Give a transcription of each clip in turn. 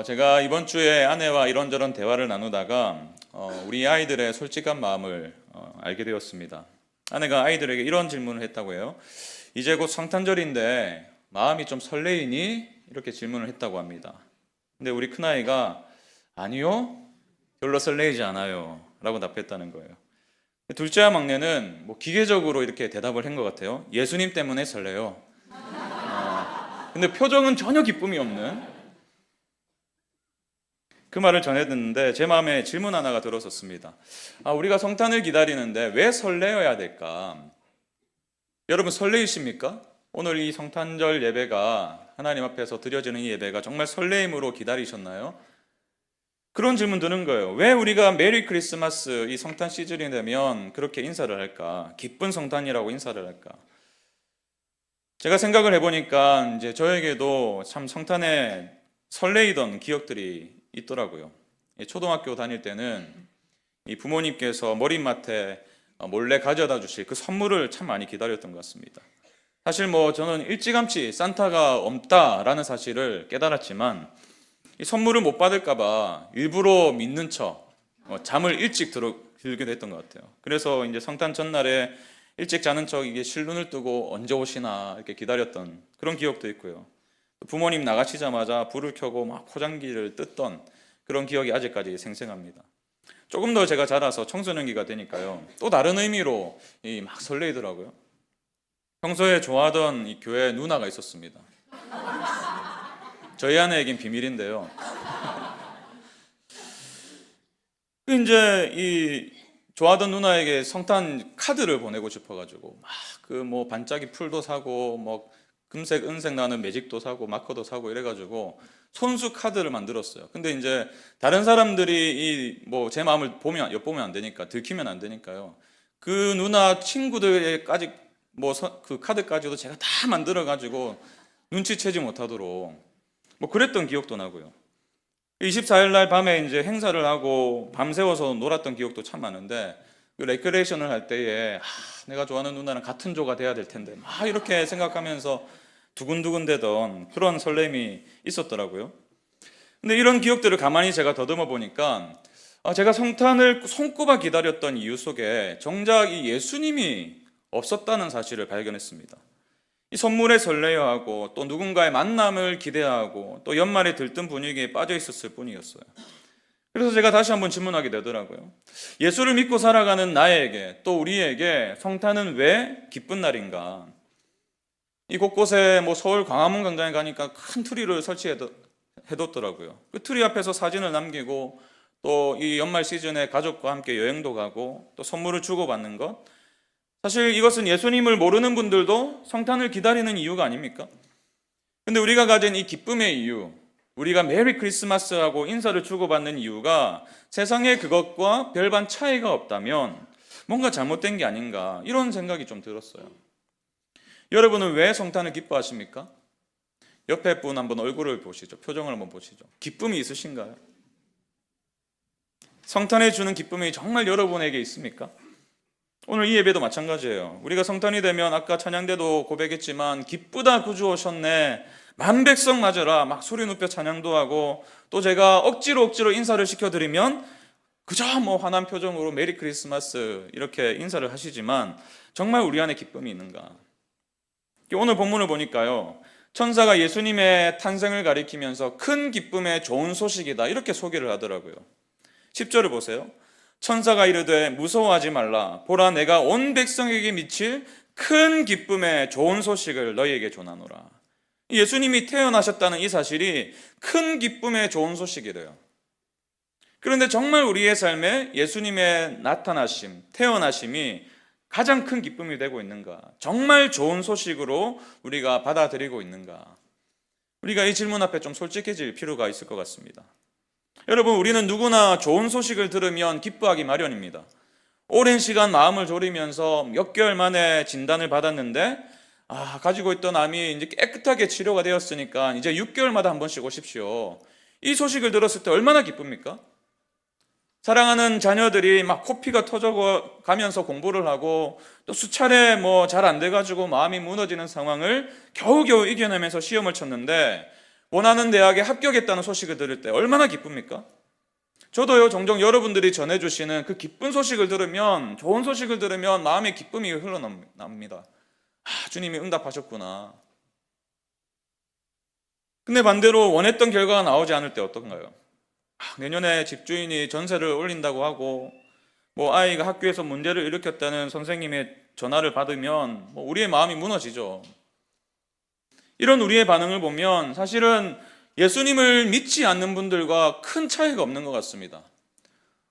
제가 이번 주에 아내와 이런저런 대화를 나누다가 우리 아이들의 솔직한 마음을 알게 되었습니다. 아내가 아이들에게 이런 질문을 했다고 해요. 이제 곧 성탄절인데 마음이 좀 설레이니? 이렇게 질문을 했다고 합니다. 근데 우리 큰아이가 아니요, 별로 설레이지 않아요 라고 답했다는 거예요. 둘째와 막내는 뭐 기계적으로 이렇게 대답을 한 것 같아요. 예수님 때문에 설레요. 근데 표정은 전혀 기쁨이 없는 그 말을 전해 듣는데 제 마음에 질문 하나가 들었었습니다. 우리가 성탄을 기다리는데 왜 설레어야 될까? 여러분 설레이십니까? 오늘 이 성탄절 예배가 하나님 앞에서 드려지는 이 예배가 정말 설레임으로 기다리셨나요? 그런 질문 드는 거예요. 왜 우리가 메리 크리스마스 이 성탄 시즌이 되면 그렇게 인사를 할까? 기쁜 성탄이라고 인사를 할까? 제가 생각을 해보니까 이제 저에게도 참 성탄에 설레이던 기억들이 있더라고요. 초등학교 다닐 때는 이 부모님께서 머리맡에 몰래 가져다 주실 그 선물을 참 많이 기다렸던 것 같습니다. 사실 뭐 저는 일찌감치 산타가 없다라는 사실을 깨달았지만 이 선물을 못 받을까봐 일부러 믿는 척 잠을 일찍 들기도 했던 것 같아요. 그래서 이제 성탄 전날에 일찍 자는 척 이게 실눈을 뜨고 언제 오시나 이렇게 기다렸던 그런 기억도 있고요. 부모님 나가시자마자 불을 켜고 막 포장기를 뜯던 그런 기억이 아직까지 생생합니다. 조금 더 제가 자라서 청소년기가 되니까요. 또 다른 의미로 막 설레이더라고요. 평소에 좋아하던 이 교회 누나가 있었습니다. 저희 아내에겐 비밀인데요. 이제 이 좋아하던 누나에게 성탄 카드를 보내고 싶어가지고 막 그 뭐 반짝이 풀도 사고 뭐 금색, 은색 나는 매직도 사고 마커도 사고 이래가지고 손수 카드를 만들었어요. 근데 이제 다른 사람들이 제 마음을 엿보면 안 되니까 들키면 안 되니까요. 그 누나 친구들까지 그 카드까지도 제가 다 만들어가지고 눈치채지 못하도록 그랬던 기억도 나고요. 24일 날 밤에 이제 행사를 하고 밤새워서 놀았던 기억도 참 많은데 그 레크레이션을 할 때에 내가 좋아하는 누나랑 같은 조가 돼야 될 텐데 막 이렇게 생각하면서 두근두근 되던 그런 설렘이 있었더라고요. 근데 이런 기억들을 가만히 제가 더듬어 보니까 제가 성탄을 손꼽아 기다렸던 이유 속에 정작 이 예수님이 없었다는 사실을 발견했습니다. 이 선물에 설레어하고 또 누군가의 만남을 기대하고 또 연말에 들뜬 분위기에 빠져 있었을 뿐이었어요. 그래서 제가 다시 한번 질문하게 되더라고요. 예수를 믿고 살아가는 나에게 또 우리에게 성탄은 왜 기쁜 날인가? 이 곳곳에 서울 광화문 광장에 가니까 큰 트리를 설치해뒀더라고요. 그 트리 앞에서 사진을 남기고 또 이 연말 시즌에 가족과 함께 여행도 가고 또 선물을 주고받는 것. 사실 이것은 예수님을 모르는 분들도 성탄을 기다리는 이유가 아닙니까? 근데 우리가 가진 이 기쁨의 이유, 우리가 메리 크리스마스하고 인사를 주고받는 이유가 세상에 그것과 별반 차이가 없다면 뭔가 잘못된 게 아닌가 이런 생각이 좀 들었어요. 여러분은 왜 성탄을 기뻐하십니까? 옆에 분 한번 얼굴을 보시죠. 표정을 한번 보시죠. 기쁨이 있으신가요? 성탄에 주는 기쁨이 정말 여러분에게 있습니까? 오늘 이 예배도 마찬가지예요. 우리가 성탄이 되면 아까 찬양대도 고백했지만 기쁘다 구주 오셨네 만백성 맞으라 막 소리 높여 찬양도 하고 또 제가 억지로 인사를 시켜드리면 그저 환한 표정으로 메리 크리스마스 이렇게 인사를 하시지만 정말 우리 안에 기쁨이 있는가? 오늘 본문을 보니까요, 천사가 예수님의 탄생을 가리키면서 큰 기쁨의 좋은 소식이다 이렇게 소개를 하더라고요. 10절을 보세요. 천사가 이르되 무서워하지 말라. 보라 내가 온 백성에게 미칠 큰 기쁨의 좋은 소식을 너희에게 전하노라. 예수님이 태어나셨다는 이 사실이 큰 기쁨의 좋은 소식이래요. 그런데 정말 우리의 삶에 예수님의 나타나심, 태어나심이 가장 큰 기쁨이 되고 있는가? 정말 좋은 소식으로 우리가 받아들이고 있는가? 우리가 이 질문 앞에 좀 솔직해질 필요가 있을 것 같습니다. 여러분, 우리는 누구나 좋은 소식을 들으면 기뻐하기 마련입니다. 오랜 시간 마음을 졸이면서 몇 개월 만에 진단을 받았는데 가지고 있던 암이 이제 깨끗하게 치료가 되었으니까 이제 6개월마다 한 번씩 오십시오. 이 소식을 들었을 때 얼마나 기쁩니까? 사랑하는 자녀들이 막 코피가 터져가면서 공부를 하고 또 수차례 잘 안 돼가지고 마음이 무너지는 상황을 겨우겨우 이겨내면서 시험을 쳤는데 원하는 대학에 합격했다는 소식을 들을 때 얼마나 기쁩니까? 저도요, 종종 여러분들이 전해주시는 그 기쁜 소식을 들으면, 좋은 소식을 들으면 마음의 기쁨이 흘러납니다. 아, 주님이 응답하셨구나. 근데 반대로 원했던 결과가 나오지 않을 때 어떤가요? 아, 내년에 집주인이 전세를 올린다고 하고, 뭐 아이가 학교에서 문제를 일으켰다는 선생님의 전화를 받으면 우리의 마음이 무너지죠. 이런 우리의 반응을 보면 사실은 예수님을 믿지 않는 분들과 큰 차이가 없는 것 같습니다.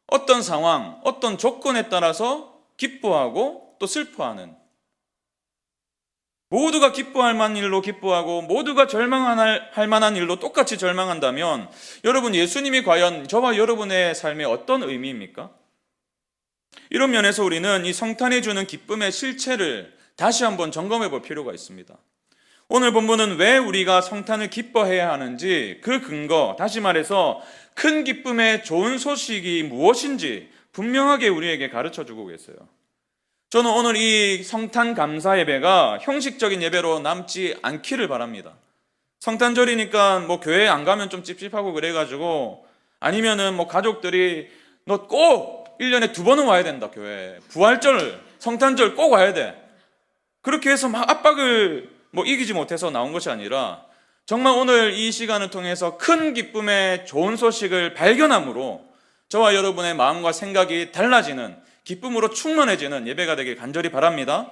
어떤 상황, 어떤 조건에 따라서 기뻐하고 또 슬퍼하는, 모두가 기뻐할 만한 일로 기뻐하고 모두가 절망할 만한 일로 똑같이 절망한다면 여러분, 예수님이 과연 저와 여러분의 삶에 어떤 의미입니까? 이런 면에서 우리는 이 성탄이 주는 기쁨의 실체를 다시 한번 점검해 볼 필요가 있습니다. 오늘 본문은 왜 우리가 성탄을 기뻐해야 하는지, 그 근거, 다시 말해서 큰 기쁨의 좋은 소식이 무엇인지 분명하게 우리에게 가르쳐 주고 계세요. 저는 오늘 이 성탄 감사 예배가 형식적인 예배로 남지 않기를 바랍니다. 성탄절이니까 뭐 교회 안 가면 좀 찝찝하고 그래가지고, 아니면은 뭐 가족들이 너 꼭 1년에 2번은 와야 된다, 교회. 부활절, 성탄절 꼭 와야 돼. 그렇게 해서 막 압박을 이기지 못해서 나온 것이 아니라, 정말 오늘 이 시간을 통해서 큰 기쁨의 좋은 소식을 발견함으로 저와 여러분의 마음과 생각이 달라지는, 기쁨으로 충만해지는 예배가 되길 간절히 바랍니다.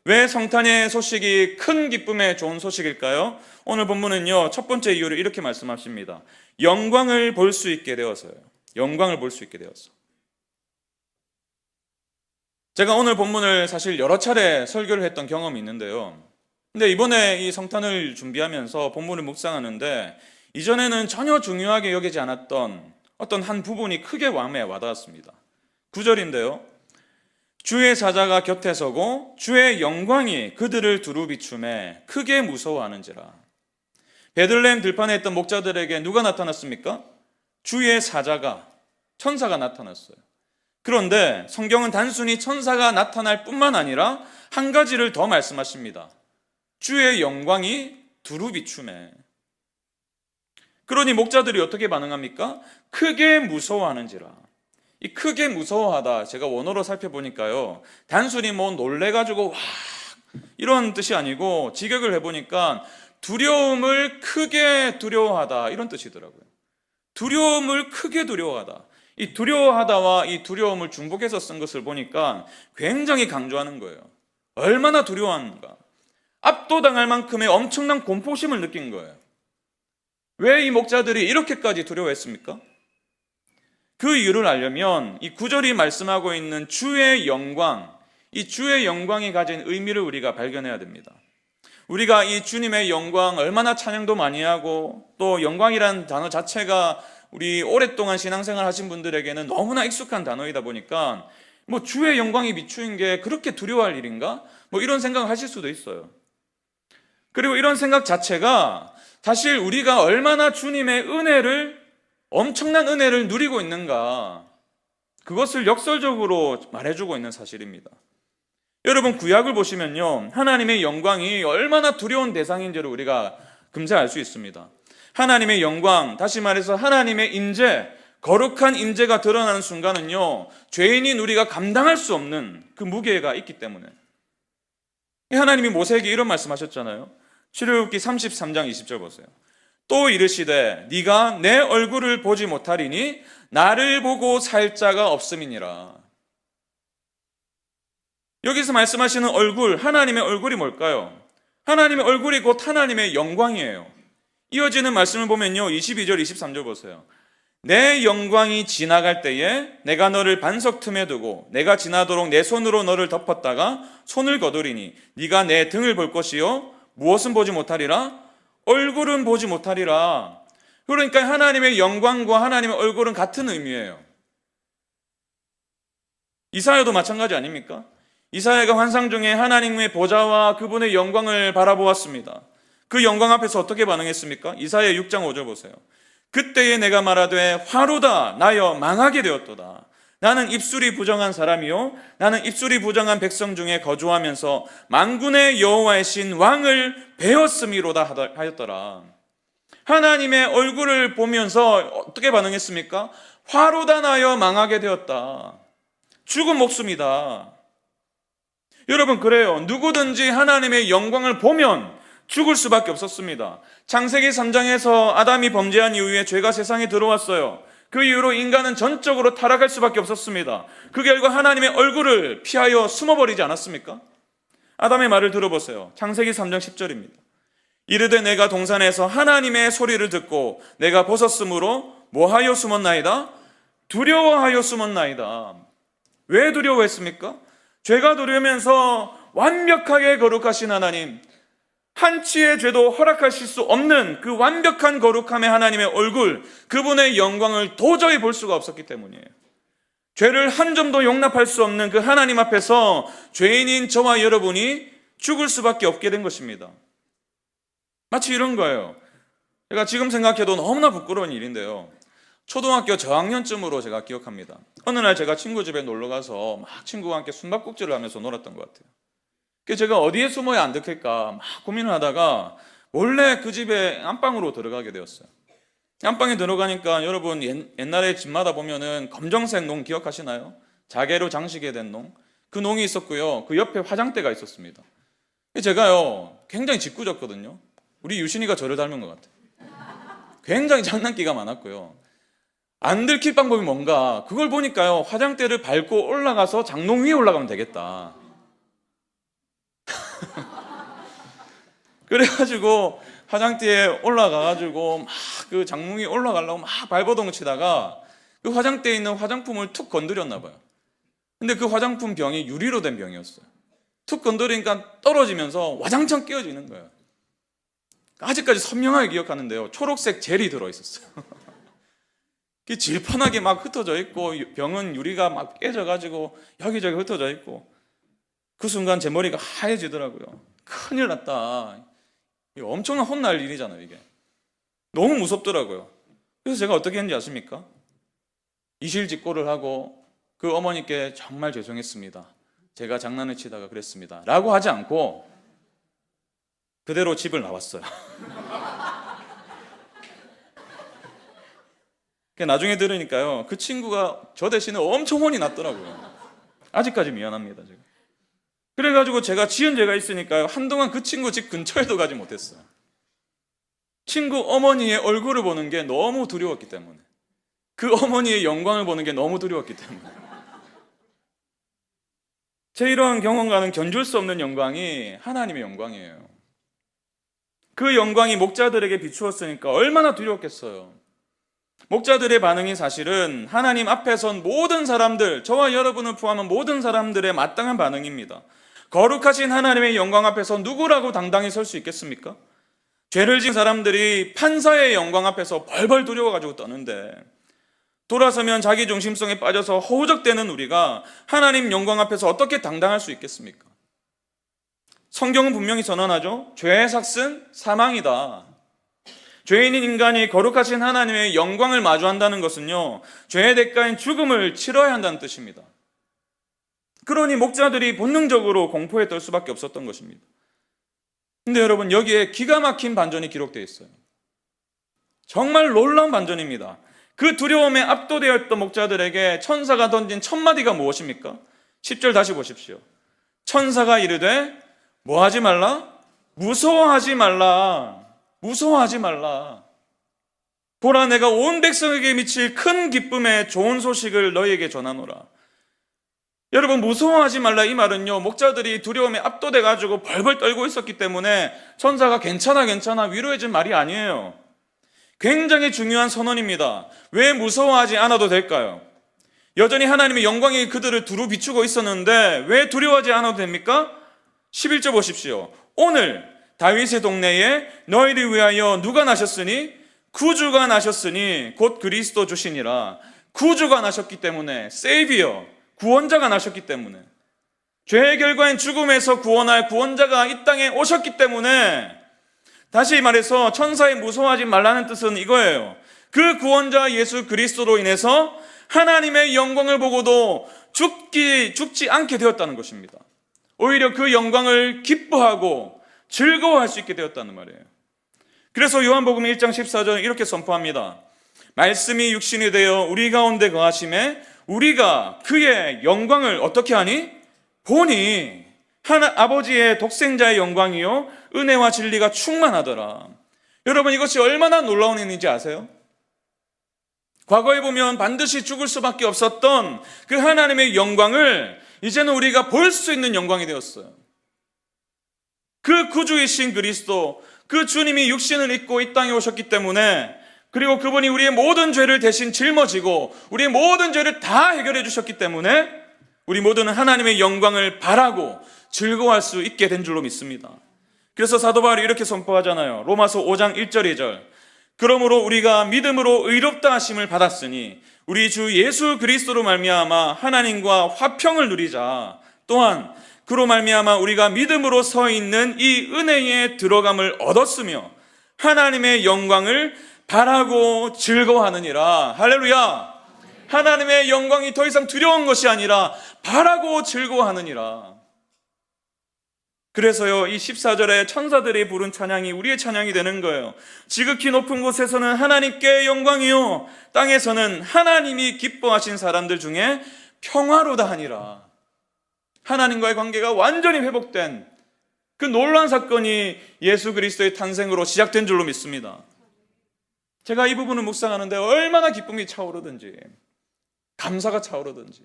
왜 성탄의 소식이 큰 기쁨의 좋은 소식일까요? 오늘 본문은요, 첫 번째 이유를 이렇게 말씀하십니다. 영광을 볼 수 있게 되어서요. 영광을 볼 수 있게 되어서. 제가 오늘 본문을 사실 여러 차례 설교를 했던 경험이 있는데요. 근데 이번에 이 성탄을 준비하면서 본문을 묵상하는데, 이전에는 전혀 중요하게 여기지 않았던 어떤 한 부분이 크게 마음에 와닿았습니다. 9절인데요. 주의 사자가 곁에 서고 주의 영광이 그들을 두루 비추매 크게 무서워하는지라. 베들레헴 들판에 있던 목자들에게 누가 나타났습니까? 주의 사자가, 천사가 나타났어요. 그런데 성경은 단순히 천사가 나타날 뿐만 아니라 한 가지를 더 말씀하십니다. 주의 영광이 두루 비추매. 그러니 목자들이 어떻게 반응합니까? 크게 무서워하는지라. 이 크게 무서워하다, 제가 원어로 살펴보니까요, 단순히 놀래가지고 와 이런 뜻이 아니고, 직역을 해보니까 두려움을 크게 두려워하다, 이런 뜻이더라고요. 두려움을 크게 두려워하다. 이 두려워하다와 이 두려움을 중복해서 쓴 것을 보니까 굉장히 강조하는 거예요. 얼마나 두려워하는가. 압도당할 만큼의 엄청난 공포심을 느낀 거예요. 왜 이 목자들이 이렇게까지 두려워했습니까? 그 이유를 알려면 이 9절이 말씀하고 있는 주의 영광, 이 주의 영광이 가진 의미를 우리가 발견해야 됩니다. 우리가 이 주님의 영광 얼마나 찬양도 많이 하고, 또 영광이라는 단어 자체가 우리 오랫동안 신앙생활 하신 분들에게는 너무나 익숙한 단어이다 보니까 주의 영광이 비추인 게 그렇게 두려워할 일인가? 이런 생각을 하실 수도 있어요. 그리고 이런 생각 자체가 사실 우리가 얼마나 주님의 엄청난 은혜를 누리고 있는가, 그것을 역설적으로 말해주고 있는 사실입니다. 여러분, 구약을 보시면요, 하나님의 영광이 얼마나 두려운 대상인지를 우리가 금세 알 수 있습니다. 하나님의 영광, 다시 말해서 하나님의 임재, 거룩한 임재가 드러나는 순간은요, 죄인인 우리가 감당할 수 없는 그 무게가 있기 때문에. 하나님이 모세에게 이런 말씀하셨잖아요. 출애굽기 33장 20절 보세요. 또 이르시되 네가 내 얼굴을 보지 못하리니 나를 보고 살 자가 없음이니라. 여기서 말씀하시는 얼굴, 하나님의 얼굴이 뭘까요? 하나님의 얼굴이 곧 하나님의 영광이에요. 이어지는 말씀을 보면요, 22절 23절 보세요. 내 영광이 지나갈 때에 내가 너를 반석 틈에 두고 내가 지나도록 내 손으로 너를 덮었다가 손을 거두리니 네가 내 등을 볼 것이요 무엇은 보지 못하리라? 얼굴은 보지 못하리라. 그러니까 하나님의 영광과 하나님의 얼굴은 같은 의미예요. 이사야도 마찬가지 아닙니까? 이사야가 환상 중에 하나님의 보좌와 그분의 영광을 바라보았습니다. 그 영광 앞에서 어떻게 반응했습니까? 이사야 6장 5절 보세요. 그때에 내가 말하되 화로다 나여 망하게 되었도다. 나는 입술이 부정한 사람이요 나는 입술이 부정한 백성 중에 거주하면서 만군의 여호와의 신 왕을 배웠음이로다 하였더라. 하나님의 얼굴을 보면서 어떻게 반응했습니까? 화로 단하여 망하게 되었다. 죽은 목숨이다. 여러분, 그래요. 누구든지 하나님의 영광을 보면 죽을 수밖에 없었습니다. 창세기 3장에서 아담이 범죄한 이후에 죄가 세상에 들어왔어요. 그 이후로 인간은 전적으로 타락할 수밖에 없었습니다. 그 결과 하나님의 얼굴을 피하여 숨어버리지 않았습니까? 아담의 말을 들어보세요. 창세기 3장 10절입니다. 이르되 내가 동산에서 하나님의 소리를 듣고 내가 벗었으므로 뭐하여 숨었나이다? 두려워하여 숨었나이다. 왜 두려워했습니까? 죄가 두려우면서 완벽하게 거룩하신 하나님, 한치의 죄도 허락하실 수 없는 그 완벽한 거룩함의 하나님의 얼굴, 그분의 영광을 도저히 볼 수가 없었기 때문이에요. 죄를 한 점도 용납할 수 없는 그 하나님 앞에서 죄인인 저와 여러분이 죽을 수밖에 없게 된 것입니다. 마치 이런 거예요. 제가 지금 생각해도 너무나 부끄러운 일인데요. 초등학교 저학년쯤으로 제가 기억합니다. 어느 날 제가 친구 집에 놀러 가서 막 친구와 함께 숨바꼭질을 하면서 놀았던 것 같아요. 그래서 제가 어디에 숨어야 안 들킬까 막 고민을 하다가 몰래 그 집에 안방으로 들어가게 되었어요. 안방에 들어가니까 여러분 옛날에 집마다 보면은 검정색 농 기억하시나요? 자개로 장식이 된 농. 그 농이 있었고요. 그 옆에 화장대가 있었습니다. 제가요 굉장히 짓궂었거든요. 우리 유신이가 저를 닮은 것 같아요. 굉장히 장난기가 많았고요. 안 들킬 방법이 뭔가 그걸 보니까요 화장대를 밟고 올라가서 장롱 위에 올라가면 되겠다. 그래가지고 화장대에 올라가가지고 막 그 장롱 위에 올라가려고 막 발버둥 치다가 그 화장대에 있는 화장품을 툭 건드렸나 봐요. 근데 그 화장품 병이 유리로 된 병이었어요. 툭 건드리니까 떨어지면서 와장창 끼어지는 거예요. 아직까지 선명하게 기억하는데요. 초록색 젤이 들어있었어요. 질펀하게 막 흩어져 있고 병은 유리가 막 깨져가지고 여기저기 흩어져 있고 그 순간 제 머리가 하얘지더라고요. 큰일 났다. 이거 엄청난 혼날 일이잖아요. 이게 너무 무섭더라고요. 그래서 제가 어떻게 했는지 아십니까? 이실직고를 하고 그 어머니께 정말 죄송했습니다. 제가 장난을 치다가 그랬습니다. 라고 하지 않고 그대로 집을 나왔어요. 나중에 들으니까요 그 친구가 저 대신에 엄청 혼이 났더라고요. 아직까지 미안합니다. 제가. 그래가지고 제가 지은 죄가 있으니까요 한동안 그 친구 집 근처에도 가지 못했어요. 친구 어머니의 얼굴을 보는 게 너무 두려웠기 때문에, 그 어머니의 영광을 보는 게 너무 두려웠기 때문에. 제 이러한 경험과는 견줄 수 없는 영광이 하나님의 영광이에요. 그 영광이 목자들에게 비추었으니까 얼마나 두려웠겠어요. 목자들의 반응이 사실은 하나님 앞에 선 모든 사람들, 저와 여러분을 포함한 모든 사람들의 마땅한 반응입니다. 거룩하신 하나님의 영광 앞에서 누구라고 당당히 설 수 있겠습니까? 죄를 지은 사람들이 판사의 영광 앞에서 벌벌 두려워가지고 떠는데, 돌아서면 자기 중심성에 빠져서 허우적대는 우리가 하나님 영광 앞에서 어떻게 당당할 수 있겠습니까? 성경은 분명히 선언하죠. 죄의 삭은 사망이다. 죄인인 인간이 거룩하신 하나님의 영광을 마주한다는 것은요, 죄의 대가인 죽음을 치러야 한다는 뜻입니다. 그러니 목자들이 본능적으로 공포에 떨 수밖에 없었던 것입니다. 근데 여러분, 여기에 기가 막힌 반전이 기록되어 있어요. 정말 놀라운 반전입니다. 그 두려움에 압도되었던 목자들에게 천사가 던진 첫 마디가 무엇입니까? 10절 다시 보십시오. 천사가 이르되 뭐하지 말라? 무서워하지 말라. 무서워하지 말라. 보라, 내가 온 백성에게 미칠 큰 기쁨의 좋은 소식을 너희에게 전하노라. 여러분, 무서워하지 말라 이 말은요, 목자들이 두려움에 압도돼가지고 벌벌 떨고 있었기 때문에 천사가 괜찮아 위로해준 말이 아니에요. 굉장히 중요한 선언입니다. 왜 무서워하지 않아도 될까요? 여전히 하나님의 영광이 그들을 두루 비추고 있었는데 왜 두려워하지 않아도 됩니까? 11절 보십시오. 오늘 다윗의 동네에 너희를 위하여 누가 나셨으니? 구주가 나셨으니 곧 그리스도 주시니라. 구주가 나셨기 때문에, 세이비어, 구원자가 나셨기 때문에, 죄의 결과인 죽음에서 구원할 구원자가 이 땅에 오셨기 때문에, 다시 말해서 천사의 무서워하지 말라는 뜻은 이거예요. 그 구원자 예수 그리스도로 인해서 하나님의 영광을 보고도 죽지 않게 되었다는 것입니다. 오히려 그 영광을 기뻐하고 즐거워할 수 있게 되었다는 말이에요. 그래서 요한복음 1장 14절 이렇게 선포합니다. 말씀이 육신이 되어 우리 가운데 거하심에 우리가 그의 영광을 어떻게 하니? 보니 아버지의 독생자의 영광이요 은혜와 진리가 충만하더라. 여러분, 이것이 얼마나 놀라운 일인지 아세요? 과거에 보면 반드시 죽을 수밖에 없었던 그 하나님의 영광을 이제는 우리가 볼 수 있는 영광이 되었어요. 그 구주이신 그리스도, 그 주님이 육신을 입고 이 땅에 오셨기 때문에, 그리고 그분이 우리의 모든 죄를 대신 짊어지고 우리의 모든 죄를 다 해결해 주셨기 때문에 우리 모두는 하나님의 영광을 바라고 즐거워할 수 있게 된 줄로 믿습니다. 그래서 사도 바울이 이렇게 선포하잖아요. 로마서 5장 1절 2절. 그러므로 우리가 믿음으로 의롭다 하심을 받았으니 우리 주 예수 그리스도로 말미암아 하나님과 화평을 누리자. 또한 그로 말미암아 우리가 믿음으로 서 있는 이 은혜에 들어감을 얻었으며 하나님의 영광을 바라고 즐거워하느니라. 할렐루야. 하나님의 영광이 더 이상 두려운 것이 아니라 바라고 즐거워하느니라. 그래서요, 이 14절에 천사들이 부른 찬양이 우리의 찬양이 되는 거예요. 지극히 높은 곳에서는 하나님께 영광이요 땅에서는 하나님이 기뻐하신 사람들 중에 평화로다 하니라. 하나님과의 관계가 완전히 회복된 그 놀라운 사건이 예수 그리스도의 탄생으로 시작된 줄로 믿습니다. 제가 이 부분을 묵상하는데 얼마나 기쁨이 차오르든지, 감사가 차오르든지.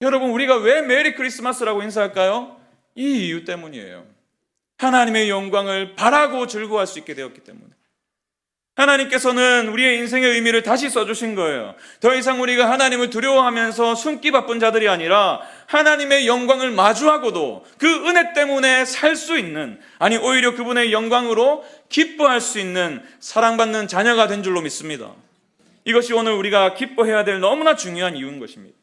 여러분, 우리가 왜 메리 크리스마스라고 인사할까요? 이 이유 때문이에요. 하나님의 영광을 바라고 즐거워할 수 있게 되었기 때문에. 하나님께서는 우리의 인생의 의미를 다시 써주신 거예요. 더 이상 우리가 하나님을 두려워하면서 숨기 바쁜 자들이 아니라 하나님의 영광을 마주하고도 그 은혜 때문에 살 수 있는, 아니 오히려 그분의 영광으로 기뻐할 수 있는 사랑받는 자녀가 된 줄로 믿습니다. 이것이 오늘 우리가 기뻐해야 될 너무나 중요한 이유인 것입니다.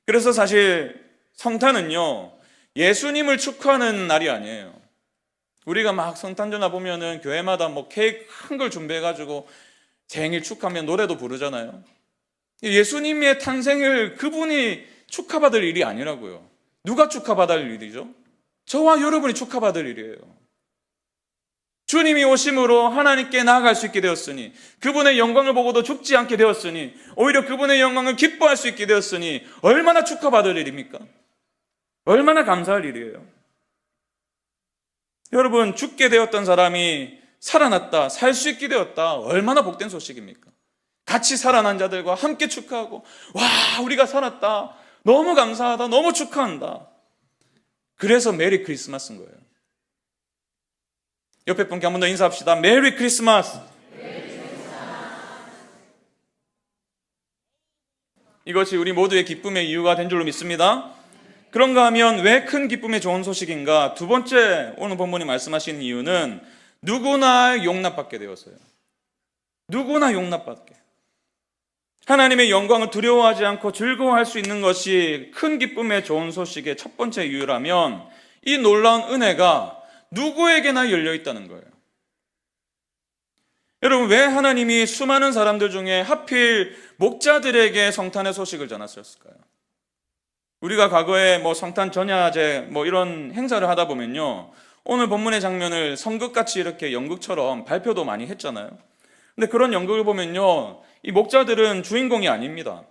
그래서 사실 성탄은요, 예수님을 축하하는 날이 아니에요. 우리가 막 성탄절나 보면은 교회마다 뭐 케이크 큰 걸 준비해가지고 생일 축하하면 노래도 부르잖아요. 예수님의 탄생을 그분이 축하받을 일이 아니라고요. 누가 축하받을 일이죠? 저와 여러분이 축하받을 일이에요. 주님이 오심으로 하나님께 나아갈 수 있게 되었으니, 그분의 영광을 보고도 죽지 않게 되었으니, 오히려 그분의 영광을 기뻐할 수 있게 되었으니 얼마나 축하받을 일입니까? 얼마나 감사할 일이에요. 여러분, 죽게 되었던 사람이 살아났다, 살 수 있게 되었다, 얼마나 복된 소식입니까? 같이 살아난 자들과 함께 축하하고, 와, 우리가 살았다, 너무 감사하다, 너무 축하한다. 그래서 메리 크리스마스인 거예요. 옆에 분께 한 번 더 인사합시다. 메리 크리스마스. 이것이 우리 모두의 기쁨의 이유가 된 줄로 믿습니다. 그런가 하면 왜 큰 기쁨의 좋은 소식인가? 두 번째 오늘 본문이 말씀하시는 이유는 누구나 용납받게 되었어요. 누구나 용납받게. 하나님의 영광을 두려워하지 않고 즐거워할 수 있는 것이 큰 기쁨의 좋은 소식의 첫 번째 이유라면, 이 놀라운 은혜가 누구에게나 열려 있다는 거예요. 여러분, 왜 하나님이 수많은 사람들 중에 하필 목자들에게 성탄의 소식을 전하셨을까요? 우리가 과거에 뭐 성탄 전야제 뭐 이런 행사를 하다 보면요, 오늘 본문의 장면을 성극같이 이렇게 연극처럼 발표도 많이 했잖아요. 근데 그런 연극을 보면요, 이 목자들은 주인공이 아닙니다.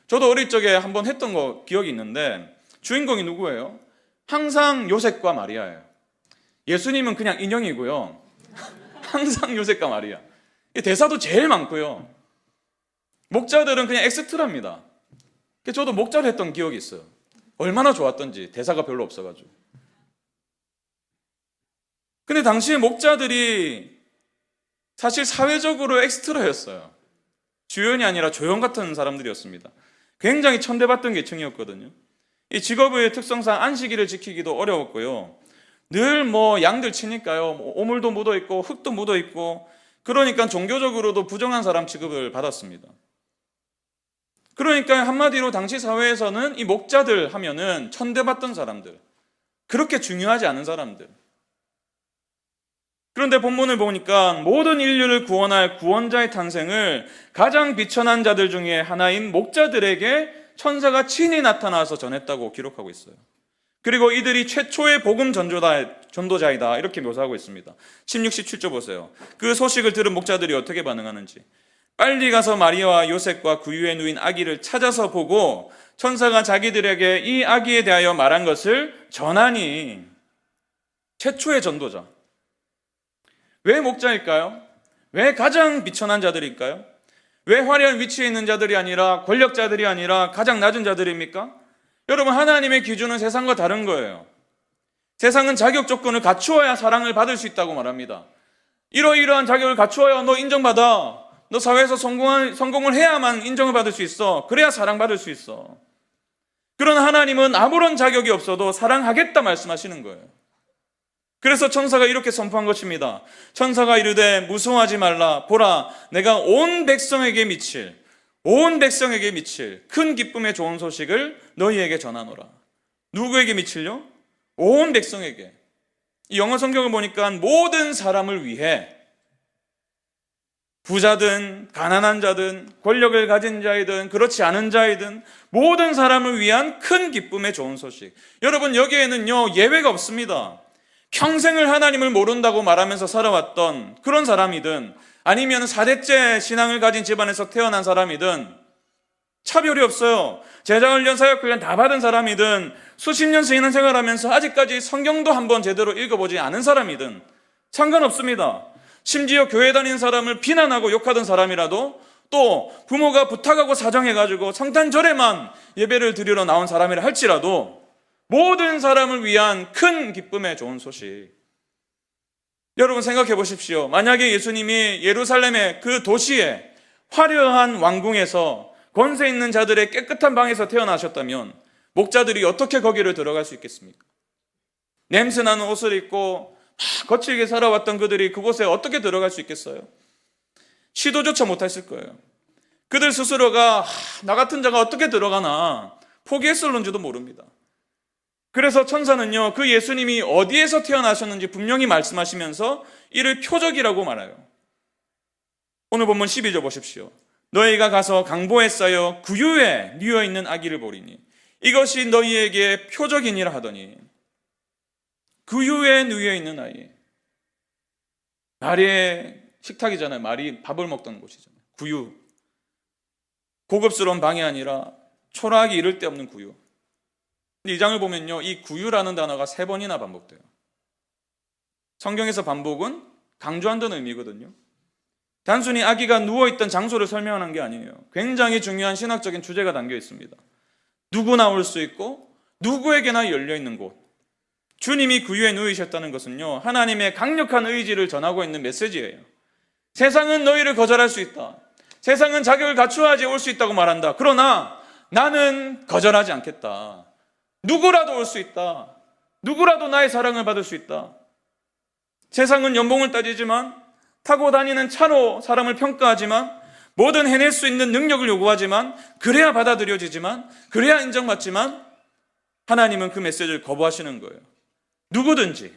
저도 어릴 적에 한번 했던 거 기억이 있는데, 주인공이 누구예요? 항상 요셉과 마리아예요. 예수님은 그냥 인형이고요, 항상 요셉과 마리아. 대사도 제일 많고요. 목자들은 그냥 엑스트라입니다. 저도 목자를 했던 기억이 있어요. 얼마나 좋았던지, 대사가 별로 없어가지고. 근데 당시에 목자들이 사실 사회적으로 엑스트라였어요. 주연이 아니라 조연 같은 사람들이었습니다. 굉장히 천대받던 계층이었거든요. 이 직업의 특성상 안식일을 지키기도 어려웠고요. 늘 뭐 양들 치니까요, 뭐 오물도 묻어있고 흙도 묻어있고, 그러니까 종교적으로도 부정한 사람 취급을 받았습니다. 그러니까 한마디로 당시 사회에서는 이 목자들 하면은 천대받던 사람들, 그렇게 중요하지 않은 사람들. 그런데 본문을 보니까 모든 인류를 구원할 구원자의 탄생을 가장 비천한 자들 중에 하나인 목자들에게 천사가 친히 나타나서 전했다고 기록하고 있어요. 그리고 이들이 최초의 복음 전도자이다 이렇게 묘사하고 있습니다. 16, 17절 보세요. 그 소식을 들은 목자들이 어떻게 반응하는지. 빨리 가서 마리아와 요셉과 구유에 누인 아기를 찾아서 보고 천사가 자기들에게 이 아기에 대하여 말한 것을 전하니. 최초의 전도자. 왜 목자일까요? 왜 가장 비천한 자들일까요? 왜 화려한 위치에 있는 자들이 아니라 권력자들이 아니라 가장 낮은 자들입니까? 여러분, 하나님의 기준은 세상과 다른 거예요. 세상은 자격 조건을 갖추어야 사랑을 받을 수 있다고 말합니다. 이러이러한 자격을 갖추어야 너 인정받아. 너 사회에서 성공을 해야만 인정을 받을 수 있어. 그래야 사랑받을 수 있어. 그러나 하나님은 아무런 자격이 없어도 사랑하겠다 말씀하시는 거예요. 그래서 천사가 이렇게 선포한 것입니다. 천사가 이르되 무서워하지 말라. 보라, 내가 온 백성에게 미칠 큰 기쁨의 좋은 소식을 너희에게 전하노라. 누구에게 미칠요? 온 백성에게. 이 영어 성경을 보니까 모든 사람을 위해, 부자든 가난한 자든 권력을 가진 자이든 그렇지 않은 자이든 모든 사람을 위한 큰 기쁨의 좋은 소식. 여러분, 여기에는요 예외가 없습니다. 평생을 하나님을 모른다고 말하면서 살아왔던 그런 사람이든 아니면 4대째 신앙을 가진 집안에서 태어난 사람이든 차별이 없어요. 제자훈련, 사역훈련 다 받은 사람이든 수십 년 신앙생활하면서 아직까지 성경도 한번 제대로 읽어보지 않은 사람이든 상관없습니다. 심지어 교회 다니는 사람을 비난하고 욕하던 사람이라도, 또 부모가 부탁하고 사정해가지고 성탄절에만 예배를 드리러 나온 사람이라 할지라도 모든 사람을 위한 큰 기쁨의 좋은 소식. 여러분 생각해 보십시오. 만약에 예수님이 예루살렘의 그 도시에 화려한 왕궁에서 권세 있는 자들의 깨끗한 방에서 태어나셨다면 목자들이 어떻게 거기를 들어갈 수 있겠습니까? 냄새나는 옷을 입고 거칠게 살아왔던 그들이 그곳에 어떻게 들어갈 수 있겠어요? 시도조차 못했을 거예요. 그들 스스로가 나 같은 자가 어떻게 들어가나 포기했을런지도 모릅니다. 그래서 천사는요 그 예수님이 어디에서 태어나셨는지 분명히 말씀하시면서 이를 표적이라고 말해요. 오늘 본문 12절 보십시오. 너희가 가서 강보에 쌓여 구유에 뉘어 있는 아기를 보리니 이것이 너희에게 표적이니라 하더니. 구유에 누워 있는 아이. 마리의 식탁이잖아요. 마리 밥을 먹던 곳이잖아요. 구유. 고급스러운 방이 아니라 초라하기 이를 데 없는 구유. 근데 이 장을 보면요, 이 구유라는 단어가 3번이나 반복돼요. 성경에서 반복은 강조한다는 의미거든요. 단순히 아기가 누워있던 장소를 설명하는 게 아니에요. 굉장히 중요한 신학적인 주제가 담겨 있습니다. 누구나 올 수 있고 누구에게나 열려있는 곳. 주님이 구유에 누이셨다는 것은요 하나님의 강력한 의지를 전하고 있는 메시지예요. 세상은 너희를 거절할 수 있다. 세상은 자격을 갖추어야지 올 수 있다고 말한다. 그러나 나는 거절하지 않겠다. 누구라도 올 수 있다. 누구라도 나의 사랑을 받을 수 있다. 세상은 연봉을 따지지만, 타고 다니는 차로 사람을 평가하지만, 뭐든 해낼 수 있는 능력을 요구하지만, 그래야 받아들여지지만, 그래야 인정받지만, 하나님은 그 메시지를 거부하시는 거예요. 누구든지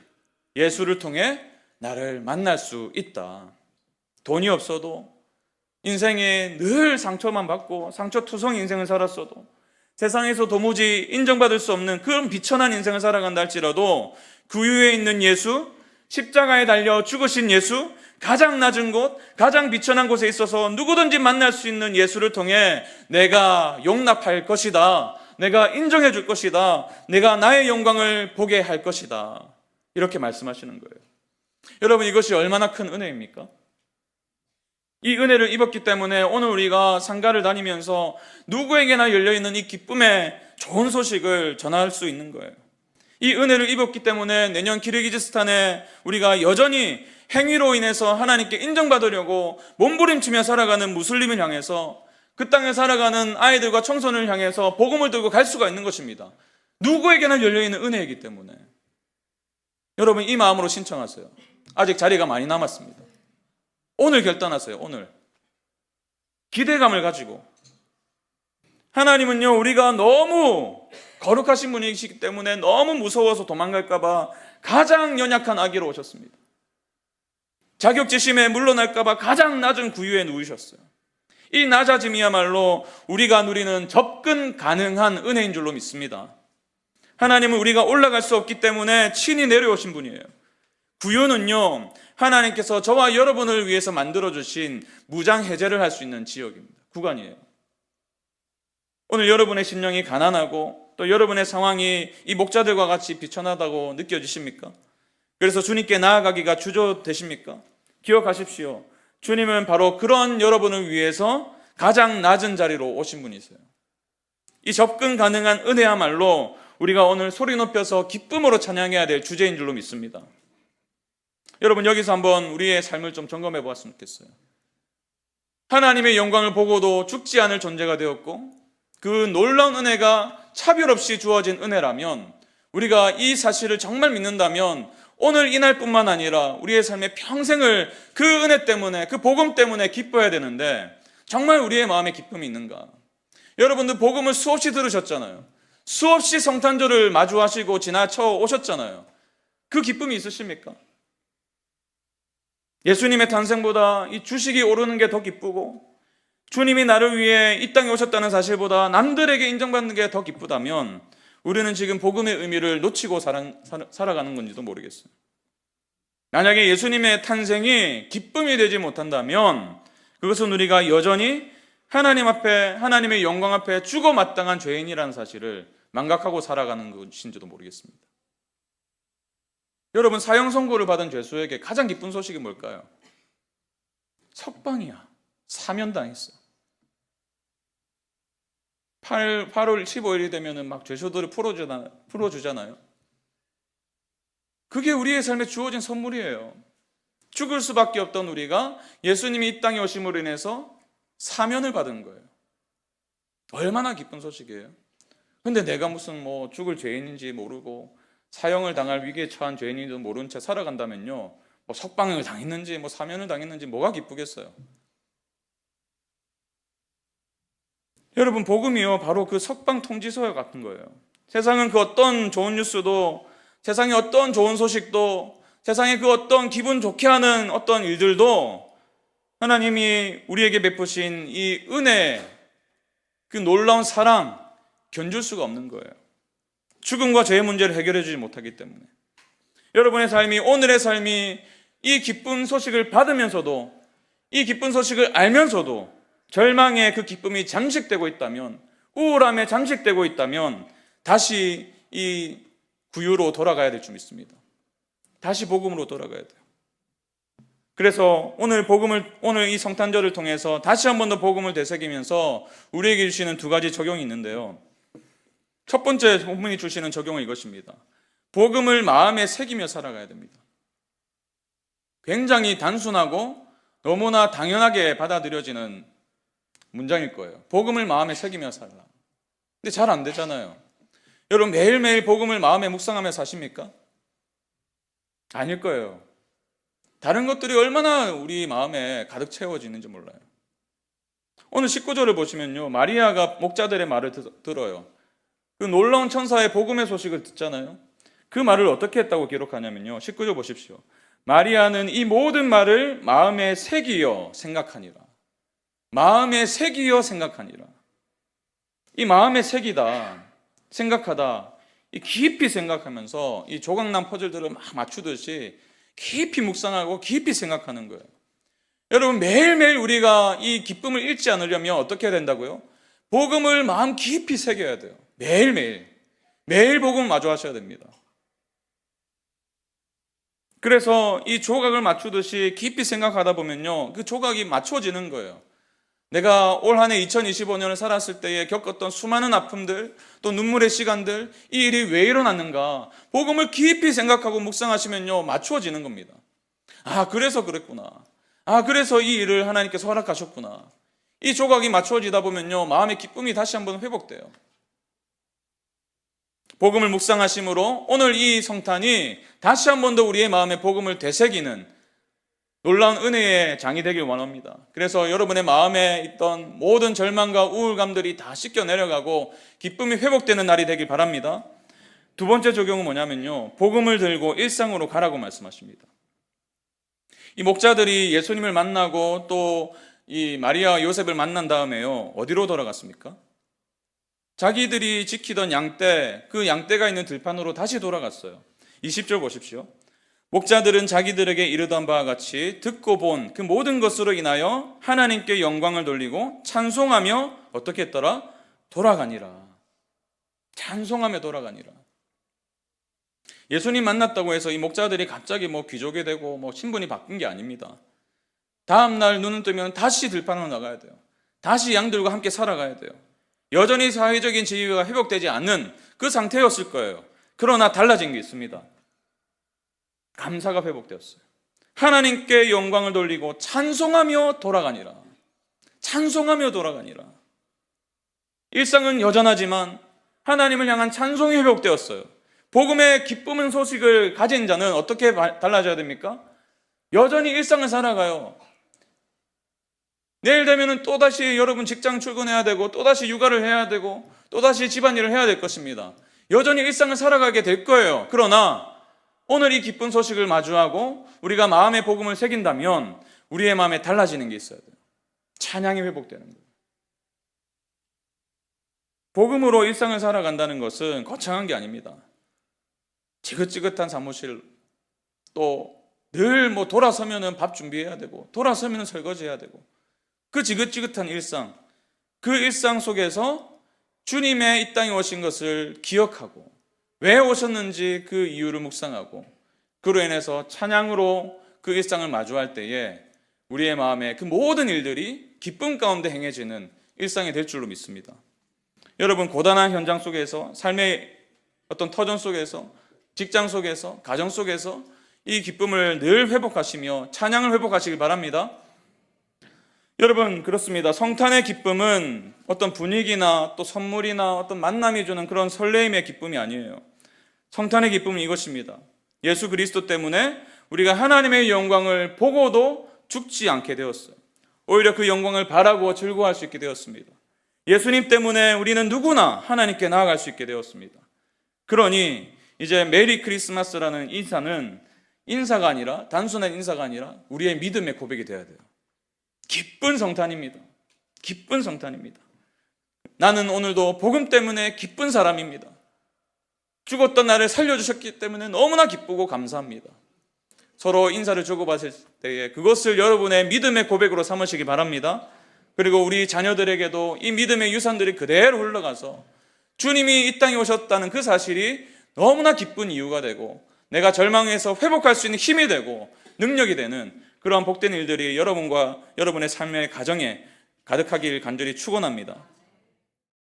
예수를 통해 나를 만날 수 있다. 돈이 없어도, 인생에 늘 상처만 받고 상처투성 인생을 살았어도, 세상에서 도무지 인정받을 수 없는 그런 비천한 인생을 살아간다 할지라도 구유에 있는 예수, 십자가에 달려 죽으신 예수, 가장 낮은 곳, 가장 비천한 곳에 있어서 누구든지 만날 수 있는 예수를 통해 내가 용납할 것이다. 내가 인정해 줄 것이다. 내가 나의 영광을 보게 할 것이다. 이렇게 말씀하시는 거예요. 여러분, 이것이 얼마나 큰 은혜입니까? 이 은혜를 입었기 때문에 오늘 우리가 상가를 다니면서 누구에게나 열려있는 이 기쁨의 좋은 소식을 전할 수 있는 거예요. 이 은혜를 입었기 때문에 내년 키르기즈스탄에 우리가 여전히 행위로 인해서 하나님께 인정받으려고 몸부림치며 살아가는 무슬림을 향해서, 그 땅에 살아가는 아이들과 청소년을 향해서 복음을 들고 갈 수가 있는 것입니다. 누구에게나 열려있는 은혜이기 때문에. 여러분, 이 마음으로 신청하세요. 아직 자리가 많이 남았습니다. 오늘 결단하세요. 오늘 기대감을 가지고. 하나님은요 우리가 너무 거룩하신 분이시기 때문에 너무 무서워서 도망갈까 봐 가장 연약한 아기로 오셨습니다. 자격지심에 물러날까 봐 가장 낮은 구유에 누우셨어요. 이 낮아짐이야말로 우리가 누리는 접근 가능한 은혜인 줄로 믿습니다. 하나님은 우리가 올라갈 수 없기 때문에 친히 내려오신 분이에요. 구유는요, 하나님께서 저와 여러분을 위해서 만들어주신 무장해제를 할 수 있는 지역입니다. 구간이에요. 오늘 여러분의 심령이 가난하고 또 여러분의 상황이 이 목자들과 같이 비천하다고 느껴지십니까? 그래서 주님께 나아가기가 주저되십니까? 기억하십시오. 주님은 바로 그런 여러분을 위해서 가장 낮은 자리로 오신 분이세요. 이 접근 가능한 은혜야말로 우리가 오늘 소리 높여서 기쁨으로 찬양해야 될 주제인 줄로 믿습니다. 여러분, 여기서 한번 우리의 삶을 좀 점검해 보았으면 좋겠어요. 하나님의 영광을 보고도 죽지 않을 존재가 되었고 그 놀라운 은혜가 차별 없이 주어진 은혜라면, 우리가 이 사실을 정말 믿는다면 오늘 이날뿐만 아니라 우리의 삶의 평생을 그 은혜 때문에, 그 복음 때문에 기뻐해야 되는데, 정말 우리의 마음에 기쁨이 있는가? 여러분들 복음을 수없이 들으셨잖아요. 수없이 성탄절을 마주하시고 지나쳐 오셨잖아요. 그 기쁨이 있으십니까? 예수님의 탄생보다 이 주식이 오르는 게 더 기쁘고, 주님이 나를 위해 이 땅에 오셨다는 사실보다 남들에게 인정받는 게 더 기쁘다면 우리는 지금 복음의 의미를 놓치고 살아가는 건지도 모르겠어요. 만약에 예수님의 탄생이 기쁨이 되지 못한다면 그것은 우리가 여전히 하나님 앞에, 하나님의 영광 앞에 죽어 마땅한 죄인이라는 사실을 망각하고 살아가는 것인지도 모르겠습니다. 여러분, 사형 선고를 받은 죄수에게 가장 기쁜 소식이 뭘까요? 석방이야. 사면당했어. 8월 15일이 되면 막 죄수들을 풀어주잖아요. 그게 우리의 삶에 주어진 선물이에요. 죽을 수밖에 없던 우리가 예수님이 이 땅에 오심으로 인해서 사면을 받은 거예요. 얼마나 기쁜 소식이에요. 근데 내가 무슨 죽을 죄인인지 모르고 사형을 당할 위기에 처한 죄인인지도 모른 채 살아간다면요, 석방을 당했는지 사면을 당했는지 뭐가 기쁘겠어요. 여러분, 복음이요, 바로 그 석방 통지서와 같은 거예요. 세상은 그 어떤 좋은 뉴스도, 세상의 어떤 좋은 소식도, 세상의 그 어떤 기분 좋게 하는 어떤 일들도 하나님이 우리에게 베푸신 이 은혜, 그 놀라운 사랑 견줄 수가 없는 거예요. 죽음과 죄의 문제를 해결해 주지 못하기 때문에. 여러분의 삶이, 오늘의 삶이 이 기쁜 소식을 받으면서도, 이 기쁜 소식을 알면서도 절망의 그 기쁨이 잠식되고 있다면, 우울함에 잠식되고 있다면 다시 이 구유로 돌아가야 될 줄 믿습니다. 다시 복음으로 돌아가야 돼요. 그래서 오늘 이 성탄절을 통해서 다시 한 번 더 복음을 되새기면서 우리에게 주시는 두 가지 적용이 있는데요. 첫 번째 본문이 주시는 적용은 이것입니다. 복음을 마음에 새기며 살아가야 됩니다. 굉장히 단순하고 너무나 당연하게 받아들여지는 문장일 거예요. 복음을 마음에 새기며 살라. 근데 잘 안 되잖아요. 여러분, 매일매일 복음을 마음에 묵상하며 사십니까? 아닐 거예요. 다른 것들이 얼마나 우리 마음에 가득 채워지는지 몰라요. 오늘 19절을 보시면요, 마리아가 목자들의 말을 들어요. 그 놀라운 천사의 복음의 소식을 듣잖아요. 그 말을 어떻게 했다고 기록하냐면요, 19절 보십시오. 마리아는 이 모든 말을 마음에 새기어 생각하니라. 마음에 새기어 생각하니라. 이 마음에 새기다, 생각하다, 이 깊이 생각하면서 이 조각난 퍼즐들을 막 맞추듯이 깊이 묵상하고 깊이 생각하는 거예요. 여러분, 매일매일 우리가 이 기쁨을 잃지 않으려면 어떻게 해야 된다고요? 복음을 마음 깊이 새겨야 돼요. 매일 복음을 마주하셔야 됩니다. 그래서 이 조각을 맞추듯이 깊이 생각하다 보면요, 그 조각이 맞춰지는 거예요. 내가 올 한 해 2025년을 살았을 때에 겪었던 수많은 아픔들, 또 눈물의 시간들, 이 일이 왜 일어났는가, 복음을 깊이 생각하고 묵상하시면요, 맞추어지는 겁니다. 아, 그래서 그랬구나. 아, 그래서 이 일을 하나님께서 허락하셨구나. 이 조각이 맞추어지다 보면요, 마음의 기쁨이 다시 한번 회복돼요. 복음을 묵상하심으로 오늘 이 성탄이 다시 한 번 더 우리의 마음에 복음을 되새기는 놀라운 은혜의 장이 되길 원합니다. 그래서 여러분의 마음에 있던 모든 절망과 우울감들이 다 씻겨 내려가고 기쁨이 회복되는 날이 되길 바랍니다. 두 번째 적용은 뭐냐면요, 복음을 들고 일상으로 가라고 말씀하십니다. 이 목자들이 예수님을 만나고 또 이 마리아와 요셉을 만난 다음에요, 어디로 돌아갔습니까? 자기들이 지키던 양떼, 그 양떼가 있는 들판으로 다시 돌아갔어요. 20절 보십시오. 목자들은 자기들에게 이르던 바와 같이 듣고 본 그 모든 것으로 인하여 하나님께 영광을 돌리고 찬송하며 어떻게 했더라? 돌아가니라. 찬송하며 돌아가니라. 예수님 만났다고 해서 이 목자들이 갑자기 귀족이 되고 신분이 바뀐 게 아닙니다. 다음 날 눈을 뜨면 다시 들판으로 나가야 돼요. 다시 양들과 함께 살아가야 돼요. 여전히 사회적인 지위가 회복되지 않는 그 상태였을 거예요. 그러나 달라진 게 있습니다. 감사가 회복되었어요. 하나님께 영광을 돌리고 찬송하며 돌아가니라. 찬송하며 돌아가니라. 일상은 여전하지만 하나님을 향한 찬송이 회복되었어요. 복음의 기쁨의 소식을 가진 자는 어떻게 달라져야 됩니까? 여전히 일상을 살아가요. 내일 되면은 또다시 여러분 직장 출근해야 되고 또다시 육아를 해야 되고 또다시 집안일을 해야 될 것입니다. 여전히 일상을 살아가게 될 거예요. 그러나 오늘 이 기쁜 소식을 마주하고 우리가 마음의 복음을 새긴다면 우리의 마음에 달라지는 게 있어야 돼요. 찬양이 회복되는 거예요. 복음으로 일상을 살아간다는 것은 거창한 게 아닙니다. 지긋지긋한 사무실, 또 늘 돌아서면은 밥 준비해야 되고 돌아서면은 설거지해야 되고 그 지긋지긋한 일상, 그 일상 속에서 주님의 이 땅에 오신 것을 기억하고 왜 오셨는지 그 이유를 묵상하고 그로 인해서 찬양으로 그 일상을 마주할 때에 우리의 마음에 그 모든 일들이 기쁨 가운데 행해지는 일상이 될 줄로 믿습니다. 여러분, 고단한 현장 속에서, 삶의 어떤 터전 속에서, 직장 속에서, 가정 속에서 이 기쁨을 늘 회복하시며 찬양을 회복하시길 바랍니다. 여러분, 그렇습니다. 성탄의 기쁨은 어떤 분위기나 또 선물이나 어떤 만남이 주는 그런 설레임의 기쁨이 아니에요. 성탄의 기쁨은 이것입니다. 예수 그리스도 때문에 우리가 하나님의 영광을 보고도 죽지 않게 되었어요. 오히려 그 영광을 바라고 즐거워할 수 있게 되었습니다. 예수님 때문에 우리는 누구나 하나님께 나아갈 수 있게 되었습니다. 그러니 이제 메리 크리스마스라는 인사가 아니라, 단순한 인사가 아니라 우리의 믿음의 고백이 되어야 돼요. 기쁜 성탄입니다. 기쁜 성탄입니다. 나는 오늘도 복음 때문에 기쁜 사람입니다. 죽었던 나를 살려주셨기 때문에 너무나 기쁘고 감사합니다. 서로 인사를 주고받을 때에 그것을 여러분의 믿음의 고백으로 삼으시기 바랍니다. 그리고 우리 자녀들에게도 이 믿음의 유산들이 그대로 흘러가서 주님이 이 땅에 오셨다는 그 사실이 너무나 기쁜 이유가 되고 내가 절망해서 회복할 수 있는 힘이 되고 능력이 되는 그러한 복된 일들이 여러분과 여러분의 삶의 가정에 가득하길 간절히 축원합니다.